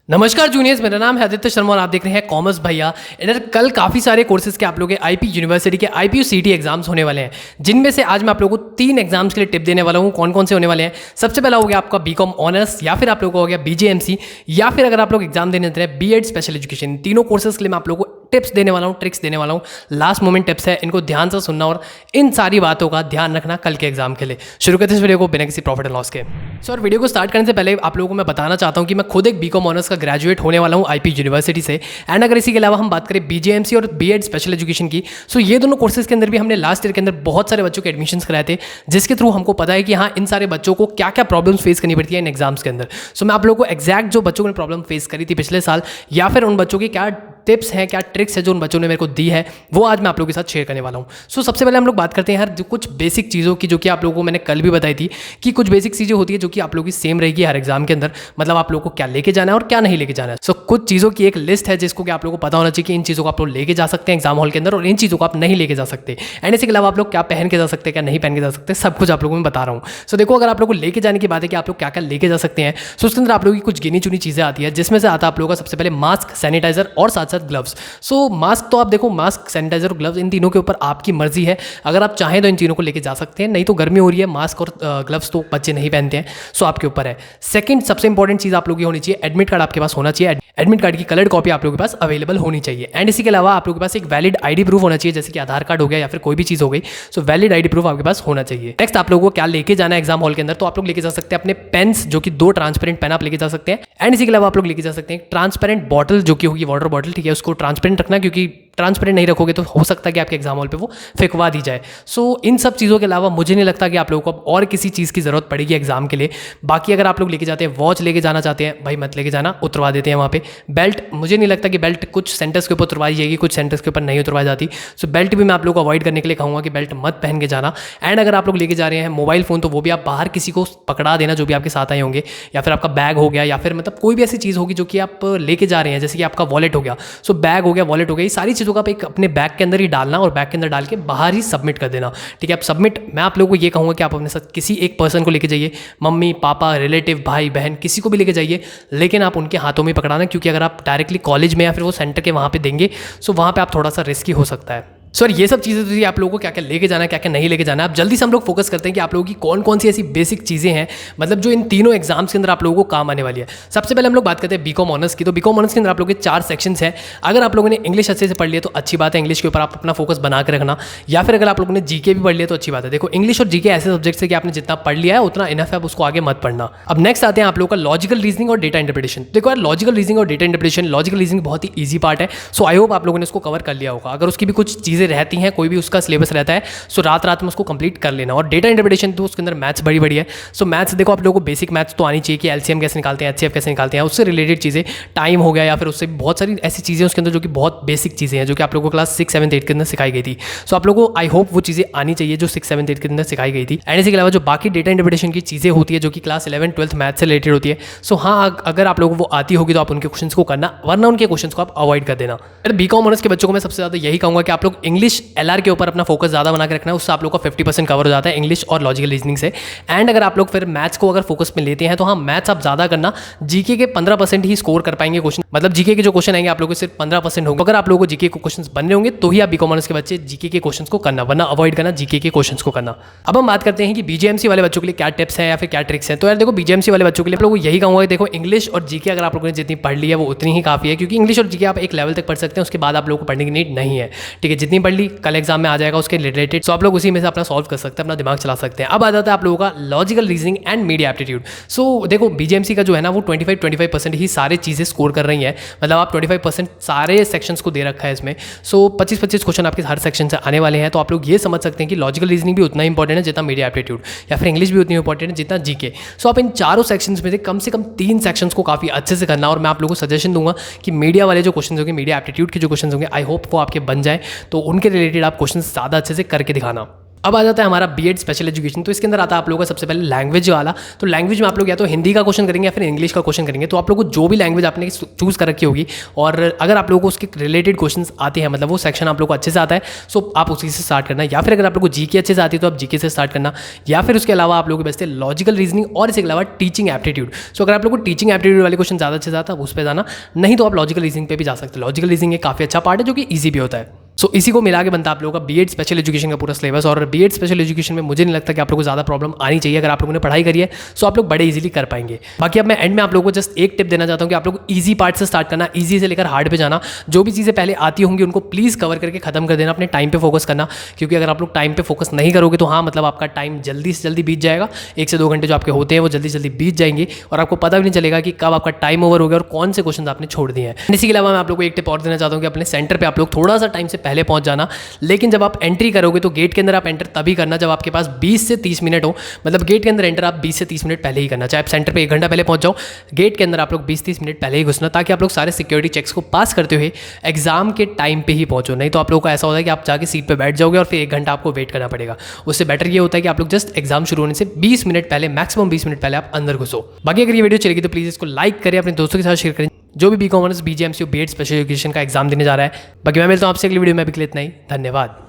नमस्कार जूनियर्स, मेरा नाम है आदित्य शर्मा और आप देख रहे हैं कॉमर्स भैया। इधर कल काफ़ी सारे कोर्सेज के आप लोगों के आईपी यूनिवर्सिटी के आईपीयू सीटी एग्जाम्स होने वाले हैं, जिनमें से आज मैं आप लोगों को 3 एग्जाम्स के लिए टिप देने वाला हूँ। कौन कौन से होने वाले हैं? सबसे पहला हो गया आपका बीकॉम ऑनर्स, या फिर आप लोगों को हो गया बीजेएमसी, या फिर अगर आप लोग एग्जाम देने देते हैं बीएड स्पेशल एजुकेशन। तीनों कोर्सेज के लिए मैं आप लोगों को टिप्स देने वाला हूँ, ट्रिक्स देने वाला हूँ। लास्ट मोमेंट टिप्स है, इनको ध्यान से सुनना और इन सारी बातों का ध्यान रखना कल के एग्जाम के लिए। शुरू करते हैं इस वीडियो को बिना किसी प्रॉफिट एंड लॉस के। और वीडियो को स्टार्ट करने से पहले आप लोगों को मैं बताना चाहता हूँ कि मैं खुद एक बीकॉम ऑनर्स का ग्रेजुएट होने वाला हूँ आईपी यूनिवर्सिटी से। एंड अगर इसी के अलावा हम बात करें बीजेएमसी और बीएड स्पेशल एजुकेशन की, सो ये दोनों कोर्सेज के अंदर भी हमने लास्ट ईयर के अंदर बहुत सारे बच्चों के एडमिशंस कराए थे, जिसके थ्रू हमको पता है कि हाँ, इन सारे बच्चों को क्या क्या प्रॉब्लम्स फेस करनी पड़ती है इन एग्जाम्स के अंदर। सो मैं आप लोगों को एक्जैक्ट जो बच्चों ने प्रॉब्लम फेस करी थी पिछले साल, या फिर उन बच्चों की क्या टिप्स हैं, क्या ट्रिक्स है जो उन बच्चों ने मेरे को दी है, वो आज मैं आप लोगों के साथ शेयर करने वाला हूँ। सो सबसे पहले हम लोग बात करते हैं यार कुछ बेसिक चीज़ों की, जो कि आप लोगों को मैंने कल भी बताई थी कि कुछ बेसिक चीज़ें होती है जो कि आप लोगों की सेम रहेगी हर एग्जाम के अंदर। मतलब आप लोगों को क्या लेके जाना है और क्या नहीं लेके जाना है। सो कुछ चीज़ों की एक लिस्ट है जिसको कि आप लोगों को पता होना चाहिए कि इन चीज़ों को आप लोग लेके जा सकते हैं एग्जाम हॉल के अंदर, और इन चीज़ों को आप नहीं लेके जा सकते। एंड इसके अलावा आप लोग क्या पहन के जा सकते हैं, क्या नहीं पहन के जा सकते, सब कुछ आप लोगों को मैं बता रहा हूँ। सो देखो, अगर आप लोगों को लेके जाने की बात है कि आप लोग क्या क्या लेके जा सकते हैं, सो उसके अंदर आप लोगों की कुछ गिनी चुनी चीज़ें आती है, जिसमें से आता है आप लोगों का सबसे पहले मास्क, सैनिटाइजर और साथ साथ ग्लव्स। सो मास्क तो आप देखो, मास्क, सैनिटाइजर और ग्लव्स, इन तीनों के ऊपर आपकी मर्जी है। अगर आप चाहें तो इन तीनों को लेके जा सकते हैं, नहीं तो गर्मी हो रही है, मास्क और ग्लव्स तो बच्चे नहीं पहनते हैं। सो आपके ऊपर है। सेकंड सबसे इंपॉर्टेंट चीज़ आप लोगों की होनी चाहिए, एडमिट कार्ड आपके पास होना चाहिए। एडमिट कार्ड की कलर्ड कॉपी आप लोगों के पास अवेलेबल होनी चाहिए। एंड इसी के अलावा आप लोगों के पास एक वैलिड आईडी प्रूफ होना चाहिए, जैसे कि आधार कार्ड हो गया या फिर कोई भी चीज़ हो गई। सो वैलिड आईडी प्रूफ आपके पास होना चाहिए। नेक्स्ट आप लोगों को क्या लेके जाना है एग्जाम हॉल के अंदर, तो आप लोग लेके जा सकते हैं अपने पेन्स, जो कि 2 ट्रांसपेरेंट पेन आप लेके जा सकते हैं। एंड इसी के अलावा आप लोग लेके जा सकते हैं ट्रांसपेरेंट बॉटल, जो कि होगी वाटर बॉटल, ठीक है। उसको ट्रांसपेरेंट रखना, क्योंकि ट्रांसपेरेंट नहीं रखोगे तो हो सकता है कि आपके एग्जाम हॉल पे वो फेंकवा दी जाए। सो इन सब चीज़ों के अलावा मुझे नहीं लगता कि आप लोगों को अब और किसी चीज़ की ज़रूरत पड़ेगी एग्जाम के लिए। बाकी अगर आप लोग लेके जाते हैं वॉच लेके जाना चाहते हैं, भाई मत लेके जाना, उतरवा देते हैं वहाँ पे। बेल्ट, मुझे नहीं लगता कि बेल्ट कुछ सेंटर्स के ऊपर उतरवाई जाएगी, कुछ सेंटर्स के ऊपर नहीं उतरवाई जाती। सो बेल्ट भी मैं आप लोग को अवॉइड करने के लिए कहूँगा कि बेल्ट मत पहन के जाना। एंड अगर आप लोग लेके जा रहे हैं मोबाइल फ़ोन, तो वो भी आप बाहर किसी को पकड़ा देना, जो भी आपके साथ आए होंगे, या फिर आपका बैग हो गया, या फिर मतलब कोई भी ऐसी चीज़ होगी जो कि आप लेके जा रहे हैं, जैसे कि आपका वॉलेट हो गया। सो बैग हो गया, वॉलेट हो गया, ये सारी चीज़ों का आप एक अपने बैग के अंदर ही डालना और बैग के अंदर डाल के बाहर ही सबमिट कर देना, ठीक है। अब सबमिट, मैं आप लोगों को ये कहूँगा कि आप अपने साथ किसी एक पर्सन को लेके जाइए, मम्मी पापा, रिलेटिव, भाई बहन, किसी को भी लेके जाइए, लेकिन आप उनके हाथों में पकड़ाना, क्योंकि अगर आप डायरेक्टली कॉलेज में या फिर वो सेंटर के वहाँ पे देंगे, सो वहाँ पे आप थोड़ा सा रिस्की हो सकता है। सर ये सब चीज़ें तो आप लोगों को क्या क्या लेके जाना है, क्या क्या नहीं लेके जाना है। अब जल्दी से हम लोग फोकस करते हैं कि आप लोगों की कौन कौन सी ऐसी बेसिक चीज़ें हैं, मतलब जो इन तीनों एग्जाम्स के अंदर आप लोगों को काम आने वाली है। सबसे पहले हम लोग बात करते हैं बीकॉम ऑनर्स की। तो बीकॉम ऑनर्स के अंदर आप लोगों के 4 सेक्शंस हैं। अगर आप लोगों ने इंग्लिश अच्छे से पढ़ लिया तो अच्छी बात है, इंग्लिश के ऊपर आप अपना फोकस बना के रखना, या फिर अगर आप लोगों ने जीके भी पढ़ लिया तो अच्छी बात है। देखो, इंग्लिश और जीके ऐसे सब्जेक्ट्स है कि आपने जितना पढ़ लिया है उतना इनफ है, उसको आगे मत पढ़ना। अब नेक्स्ट आते हैं आप लोगों का लॉजिकल रीजनिंग और डेटा इंटरप्रिटेशन। देखो यार, लॉजिकल रीजनिंग और डेटा इंटरप्रिटेशन, लॉजिकल रीजनिंग बहुत ही ईजी पार्ट है। सो आई होप आप लोगों ने उसको कवर कर लिया होगा। अगर उसकी भी कुछ चीज़ें रहती हैं, कोई भी उसका सिलेबस रहता है, सो रात में उसको कंप्लीट कर लेना। और डेटा इंटरप्रिटेशन तो उसके अंदर मैथ्स बड़ी है। सो मैथ्स देखो, आप लोगों को बेसिक मैथ्स तो आनी चाहिए कि एलसीएम कैसे निकालते हैं, एचसीएफ कैसे निकालते हैं, उससे रिलेटेड चीज़ें, टाइम हो गया, या फिर उससे बहुत सारी ऐसी चीज़ें उसके अंदर जो कि बहुत बेसिक चीज़ें हैं, जो कि आप लोगों को क्लास 6, 7, 8 के अंदर सिखाई गई थी। सो आप लोगों को आई होप वो चीज़ें आनी चाहिए जो 6, 7, 8 के अंदर सिखाई गई थी। एंड इसके अलावा जो बाकी डेटा इंटरप्रिटेशन की चीज़ें होती है, जो कि क्लास 11, 12 मैथ्स से रिलेटेड होती है, सो हाँ, अगर आप लोगों को वो आती होगी तो आप उनके क्वेश्चन को करना, वरना उनके क्वेश्चन को आप अवॉइड कर देना। बीकॉम ऑनर्स के बच्चों को मैं सबसे ज़्यादा यही कहूँगा कि आप लोग इंग्लिश एलआर के ऊपर अपना फोकस ज़्यादा बना के रखना है, उससे आप लोग का 50% कवर हो जाता है इंग्लिश और लॉजिकल रीजनिंग से। एंड अगर आप लोग फिर मैथ्स को अगर फोकस में लेते हैं तो हाँ, मैथ्स आप ज़्यादा करना, जीके के 15% ही स्कोर कर पाएंगे क्वेश्चन, मतलब जीके के जो क्वेश्चन आएंगे आप लोगों को सिर्फ 15% होंगे। अगर आप लोगों को जीके के क्वेश्चन बन रहे होंगे तो ही आप बीकॉम ऑनर्स के बच्चे जीके के क्वेश्चन को करना, वरना अवॉइड करना जीके के क्वेश्चन को करना। अब हम बात करते हैं कि बीजेएमसी वाले बच्चों के लिए क्या टिप्स हैं या फिर क्या ट्रिक्स हैं। तो यार देखो, बीजेएमसी वाले बच्चों के लिए आप लोगों को यही कहूँगा, देखो इंग्लिश और जीके अगर आप लोगों ने जितनी पढ़ ली है वो उतनी ही काफ़ी है, क्योंकि इंग्लिश और जीके आप एक लेवल तक पढ़ सकते हैं, उसके बाद आप लोगों को पढ़ने की नीड नहीं है, ठीक है। जितनी पढ़ ली कल एग्जाम में आ जाएगा उसके रिलेटेड, सो आप लोग उसी में से अपना सॉल्व कर सकते हैं, अपना दिमाग चला सकते हैं। अब आ जाता है आप लोगों का logical reasoning and media aptitude. So देखो, बीजेएमसी का जो है ना वो 25% ही सारी चीज़ें स्कोर कर रही हैं, मतलब आप 25% सारे सेक्शंस को दे रखा है इसमें। सो 25-25 क्वेश्चन आपके हर सेक्शन से आने वाले हैं। तो आप लोग ये समझ सकते हैं कि लॉजिकल रीजनिंग भी उतना इंपॉर्टेंट है जितना मीडिया एप्टीट्यूड, या फिर इंग्लिश भी उतनी इंपॉर्टेंट है जितना जीके। सो आप इन चारों सेक्शंस में से कम 3 सेक्शंस को काफ़ी अच्छे से करना। और मैं आप लोगों को सजेशन दूंगा कि मीडिया वाले जो क्वेश्चन होंगे, मीडिया एप्टीट्यूड के जो क्वेश्चन होंगे, आई होप वो आपके बन जाए, तो उनके रिलेटेड आप क्वेश्चन ज़्यादा अच्छे से करके दिखाना। अब आ जाता है हमारा बीएड स्पेशल एजुकेशन। तो इसके अंदर आता है आप लोगों का सबसे पहले लैंग्वेज वाला। तो लैंग्वेज में आप लोग या तो हिंदी का क्वेश्चन करेंगे या फिर इंग्लिश का क्वेश्चन करेंगे। तो आप लोगों को जो भी लैंग्वेज आपने चूज़ कर रखी होगी और अगर आप लोगों को उसके रिलेटेड क्वेश्चन आते हैं, मतलब वो सेक्शन आप लोग को अच्छे से आता है, सो आप उसी से स्टार्ट करना। या फिर अगर आप लोग को जीके अच्छे से आती है तो आप जीके से स्टार्ट करना। या फिर उसके अलावा आप लोगों के बचते लॉजिकल रीजनिंग और इसके अलावा टीचिंग एप्टीट्यूड। सो अगर आप लोग को टीचिंग एप्टीट्यूड वाले क्वेश्चन ज़्यादा अच्छे से आता है उस पर जाना, नहीं तो आप लॉजिकल रीजनिंग पे भी जा सकते हैं। लॉजिकल रीजनिंग एक काफ़ी अच्छा पार्ट है जो कि ईजी भी होता है। सो इसी को मिला के बनता है आप लोगों का बीएड स्पेशल एजुकेशन का पूरा सिलेबस। और बीएड स्पेशल एजुकेशन में मुझे नहीं लगता कि आप लोगों को ज़्यादा प्रॉब्लम आनी चाहिए। अगर आप लोगों ने पढ़ाई करी है सो आप लोग बड़े इजीली कर पाएंगे। बाकी अब मैं एंड में आप लोगों को जस्ट एक टिप देना चाहता हूँ कि आप लोग ईजी पार्ट से स्टार्ट करना, ईजी से लेकर हार्ड पे जाना। जो भी चीज़ें पहले आती होंगी उनको प्लीज़ कवर करके खत्म कर देना, अपने टाइम पे फोकस करना। क्योंकि अगर आप लोग टाइम पे फोकस नहीं करोगे तो हाँ, मतलब आपका टाइम जल्दी से जल्दी बीत जाएगा। 1 से 2 घंटे जो आपके होते हैं वो जल्दी जल्दी बीत जाएंगे और आपको पता भी नहीं चलेगा कि कब आपका टाइम ओवर हो गया और कौन से क्वेश्चन आपने छोड़ दिए हैं। इसी के अलावा मैं आप लोग को एक टिप और देना चाहता हूँ कि अपने सेंटर पर आप लोग थोड़ा सा टाइम से पहले पहुँच जाना। लेकिन जब आप एंट्री करोगे तो गेट के अंदर आप एंटर तभी करना जब आपके पास 20 से 30 मिनट हो। मतलब गेट के अंदर एंटर आप 20 से 30 मिनट पहले ही करना। चाहे आप सेंटर पे 1 घंटा पहले पहुंच जाओ, गेट के अंदर आप लोग 20-30 मिनट पहले ही घुसना, ताकि आप लोग सारे सिक्योरिटी चेक्स को पास करते हुए एग्जाम के टाइम पे ही पहुंचो। नहीं तो आप लोगों को ऐसा होता है कि आप जाके सीट पर बैठ जाओगे और फिर 1 घंटा आपको वेट करना पड़ेगा। उससे बेटर ये होता है कि आप लोग जस्ट एग्जाम शुरू होने से 20 मिनट पहले, मैक्सिमम 20 मिनट पहले आप अंदर घुसो। बाकी अगर ये वीडियो चलेगी तो प्लीज़ इसको लाइक करें, अपने दोस्तों के साथ शेयर करें जो भी B commerce, BGMCU, BEd special education का एग्जाम देने जा रहा है। बाकी मैं मिलता हूँ आपसे अगली वीडियो में। अभी के लिए इतना ही, धन्यवाद।